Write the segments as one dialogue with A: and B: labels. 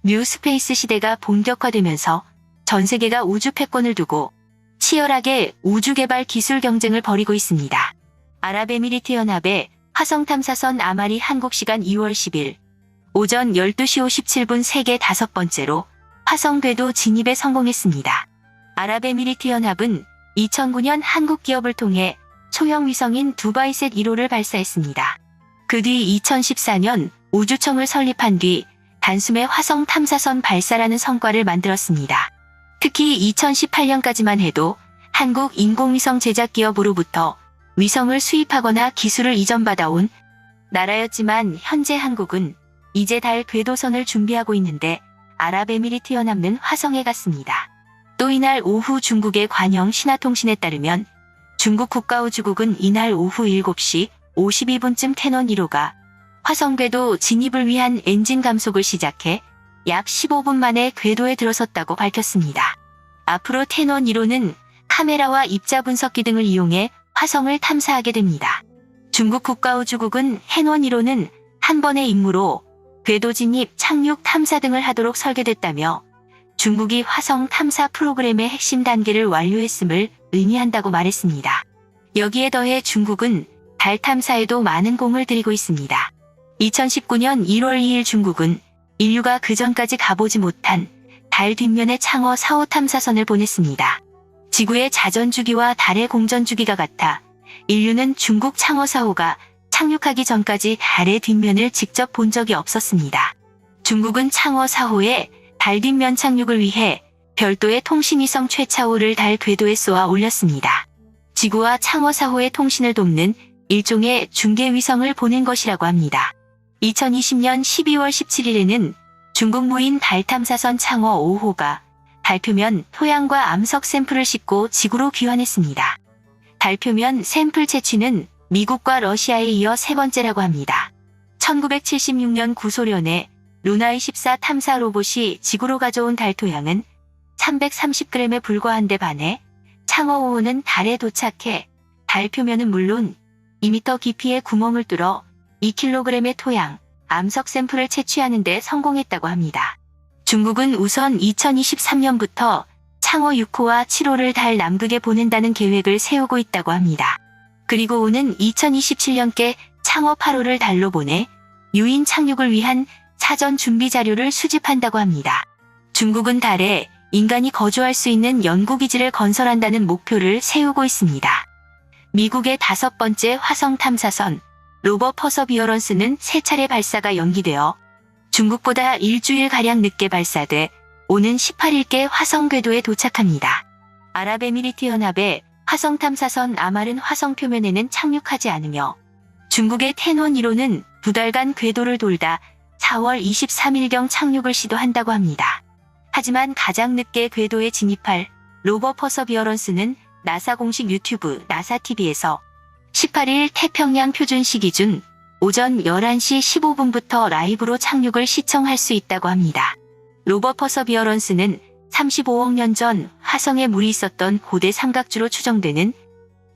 A: 뉴 스페이스 시대가 본격화되면서 전 세계가 우주 패권을 두고 치열하게 우주 개발 기술 경쟁을 벌이고 있습니다. 아랍에미리트 연합의 화성 탐사선 아말이 한국 시간 2월 10일 오전 12시 57분 세계 5번째로 화성 궤도 진입에 성공했습니다. 아랍에미리트 연합은 2009년 한국 기업을 통해 소형 위성인 두바이셋 1호를 발사했습니다. 그 뒤 2014년 우주청을 설립한 뒤 단숨에 화성 탐사선 발사라는 성과를 만들었습니다. 특히 2018년까지만 해도 한국 인공위성 제작 기업으로부터 위성을 수입하거나 기술을 이전받아온 나라였지만 현재 한국은 이제 달 궤도선을 준비하고 있는데 아랍에미리트 연합은 화성에 갔습니다. 또 이날 오후 중국의 관영 신화통신에 따르면 중국 국가우주국은 이날 오후 7시 52분쯤 태논 1호가 화성 궤도 진입을 위한 엔진 감속을 시작해 약 15분 만에 궤도에 들어섰다고 밝혔습니다. 앞으로 태논 1호는 카메라와 입자 분석기 등을 이용해 화성을 탐사하게 됩니다. 중국 국가우주국은 해논 1호는 한 번의 임무로 궤도 진입, 착륙, 탐사 등을 하도록 설계됐다며 중국이 화성 탐사 프로그램의 핵심 단계를 완료했음을 의미한다고 말했습니다. 여기에 더해 중국은 달 탐사에도 많은 공을 들이고 있습니다. 2019년 1월 2일 중국은 인류가 그전까지 가보지 못한 달 뒷면에 창어 4호 탐사선을 보냈습니다. 지구의 자전주기와 달의 공전주기가 같아 인류는 중국 창어 4호가 착륙하기 전까지 달의 뒷면을 직접 본 적이 없었습니다. 중국은 창어 4호의 달 뒷면 착륙을 위해 별도의 통신위성 최차오를 달 궤도에 쏘아 올렸습니다. 지구와 창어 4호의 통신을 돕는 일종의 중계위성을 보낸 것이라고 합니다. 2020년 12월 17일에는 중국 무인 달 탐사선 창어 5호가 달표면 토양과 암석 샘플을 싣고 지구로 귀환했습니다. 달표면 샘플 채취는 미국과 러시아에 이어 세 번째라고 합니다. 1976년 구소련의 루나24 탐사 로봇이 지구로 가져온 달 토양은 330g에 불과한데 반해 창어 5호는 달에 도착해 달 표면은 물론 2m 깊이의 구멍을 뚫어 2kg의 토양, 암석 샘플을 채취하는 데 성공했다고 합니다. 중국은 우선 2023년부터 창어 6호와 7호를 달 남극에 보낸다는 계획을 세우고 있다고 합니다. 그리고 오는 2027년께 창어 8호를 달로 보내 유인 착륙을 위한 사전 준비 자료를 수집한다고 합니다. 중국은 달에 인간이 거주할 수 있는 연구기지를 건설한다는 목표를 세우고 있습니다. 미국의 5번째 화성 탐사선 로버 퍼서비어런스는 3차례 발사가 연기되어 중국보다 일주일가량 늦게 발사돼 오는 18일께 화성 궤도에 도착합니다. 아랍에미리트 연합의 화성 탐사선 아말은 화성 표면에는 착륙하지 않으며 중국의 태논 1호는 2달간 궤도를 돌다 4월 23일경 착륙을 시도한다고 합니다. 하지만 가장 늦게 궤도에 진입할 로버 퍼서비어런스는 나사 공식 유튜브 나사TV에서 18일 태평양 표준시 기준 오전 11시 15분부터 라이브로 착륙을 시청할 수 있다고 합니다. 로버 퍼서비어런스는 35억 년 전 화성에 물이 있었던 고대 삼각주로 추정되는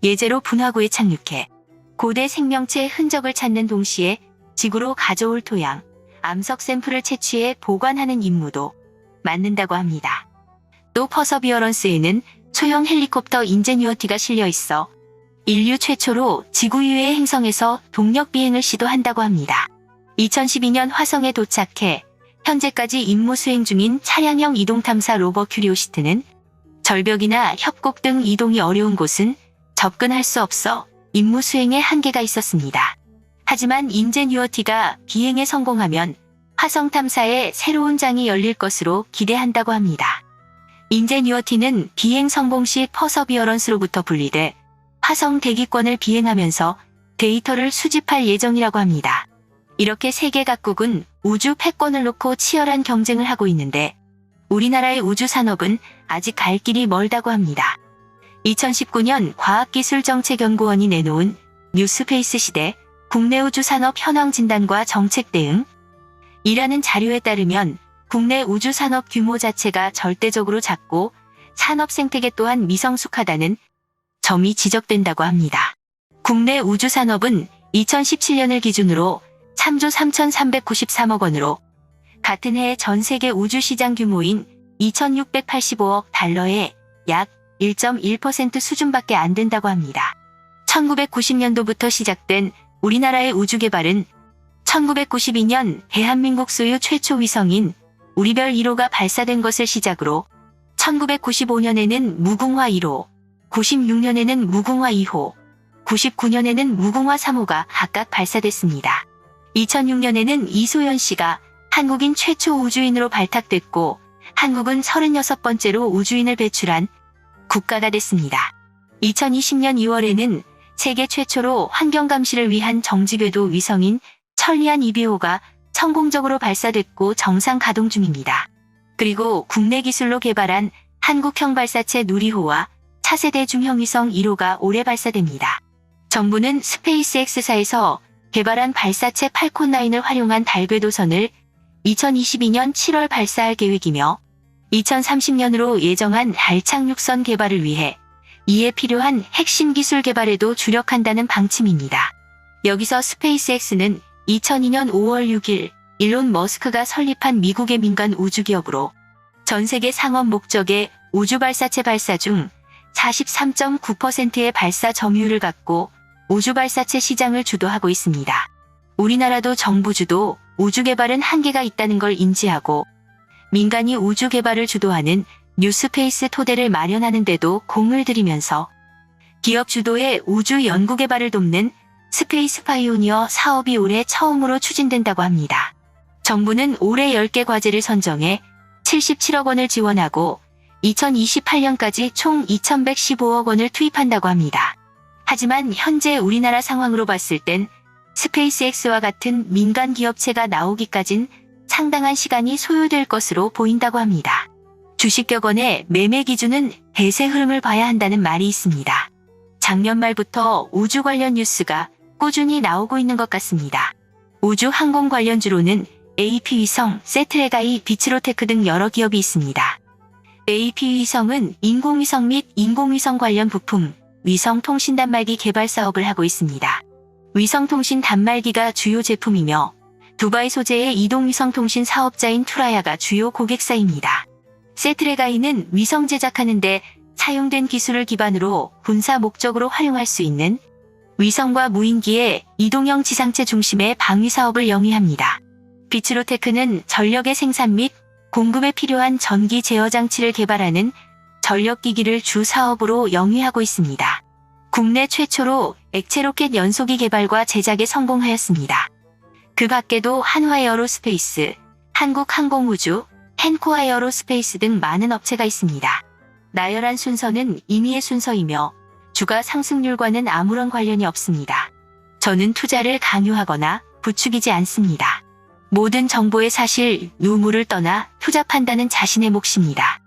A: 예제로 분화구에 착륙해 고대 생명체의 흔적을 찾는 동시에 지구로 가져올 토양, 암석 샘플을 채취해 보관하는 임무도 맡는다고 합니다. 또 퍼서비어런스에는 소형 헬리콥터 인제뉴어티가 실려 있어 인류 최초로 지구 이외의 행성에서 동력 비행을 시도한다고 합니다. 2012년 화성에 도착해 현재까지 임무 수행 중인 차량형 이동탐사 로버 큐리오시티는 절벽이나 협곡 등 이동이 어려운 곳은 접근할 수 없어 임무 수행에 한계가 있었습니다. 하지만 인제뉴어티가 비행에 성공하면 화성 탐사에 새로운 장이 열릴 것으로 기대한다고 합니다. 인제뉴어티는 비행 성공 시 퍼서비어런스로부터 분리돼 화성 대기권을 비행하면서 데이터를 수집할 예정이라고 합니다. 이렇게 세계 각국은 우주 패권을 놓고 치열한 경쟁을 하고 있는데 우리나라의 우주 산업은 아직 갈 길이 멀다고 합니다. 2019년 과학기술정책연구원이 내놓은 뉴 스페이스 시대 국내 우주 산업 현황 진단과 정책 대응 이라는 자료에 따르면 국내 우주 산업 규모 자체가 절대적으로 작고 산업 생태계 또한 미성숙하다는 점이 지적된다고 합니다. 국내 우주 산업은 2017년을 기준으로 3조 3,393억 원으로 같은 해 전 세계 우주 시장 규모인 2,685억 달러의 약 1.1% 수준밖에 안 된다고 합니다. 1990년도부터 시작된 우리나라의 우주 개발은 1992년 대한민국 소유 최초 위성인 우리별 1호가 발사된 것을 시작으로 1995년에는 무궁화 1호, 96년에는 무궁화 2호, 99년에는 무궁화 3호가 각각 발사됐습니다. 2006년에는 이소연 씨가 한국인 최초 우주인으로 발탁됐고 한국은 36번째로 우주인을 배출한 국가가 됐습니다. 2020년 2월에는 세계 최초로 환경감시를 위한 정지궤도 위성인 천리안 2비호가 성공적으로 발사됐고 정상 가동 중입니다. 그리고 국내 기술로 개발한 한국형 발사체 누리호와 차세대 중형위성 1호가 올해 발사됩니다. 정부는 스페이스X사에서 개발한 발사체 팔콘9을 활용한 달궤도선을 2022년 7월 발사할 계획이며 2030년으로 예정한 달 착륙선 개발을 위해 이에 필요한 핵심 기술 개발에도 주력한다는 방침입니다. 여기서 스페이스X는 2002년 5월 6일 일론 머스크가 설립한 미국의 민간 우주기업으로 전 세계 상업 목적의 우주 발사체 발사 중 43.9%의 발사 점유율을 갖고 우주 발사체 시장을 주도하고 있습니다. 우리나라도 정부 주도 우주 개발은 한계가 있다는 걸 인지하고 민간이 우주 개발을 주도하는 뉴스페이스 토대를 마련하는 데도 공을 들이면서 기업 주도의 우주 연구 개발을 돕는 스페이스 파이오니어 사업이 올해 처음으로 추진된다고 합니다. 정부는 올해 10개 과제를 선정해 77억 원을 지원하고 2028년까지 총 2,115억 원을 투입한다고 합니다. 하지만 현재 우리나라 상황으로 봤을 땐 스페이스X와 같은 민간 기업체가 나오기까진 상당한 시간이 소요될 것으로 보인다고 합니다. 주식격언의 매매 기준은 대세 흐름을 봐야 한다는 말이 있습니다. 작년 말부터 우주 관련 뉴스가 꾸준히 나오고 있는 것 같습니다. 우주 항공 관련주로는 AP위성, 세트레가이, 비츠로테크 등 여러 기업이 있습니다. AP위성은 인공위성 및 인공위성 관련 부품, 위성통신 단말기 개발 사업을 하고 있습니다. 위성통신 단말기가 주요 제품이며 두바이 소재의 이동위성통신 사업자인 투라야가 주요 고객사입니다. 세트레가이는 위성 제작하는 데 사용된 기술을 기반으로 군사 목적으로 활용할 수 있는 위성과 무인기의 이동형 지상체 중심의 방위 사업을 영위합니다. 비츠로테크는 전력의 생산 및 공급에 필요한 전기 제어 장치를 개발하는 전력기기를 주 사업으로 영위하고 있습니다. 국내 최초로 액체 로켓 연소기 개발과 제작에 성공하였습니다. 그 밖에도 한화에어로스페이스, 한국항공우주, 헨코아에어로스페이스 등 많은 업체가 있습니다. 나열한 순서는 임의의 순서이며 주가 상승률과는 아무런 관련이 없습니다. 저는 투자를 강요하거나 부추기지 않습니다. 모든 정보의 사실, 유무를 떠나 투자 판단은 자신의 몫입니다.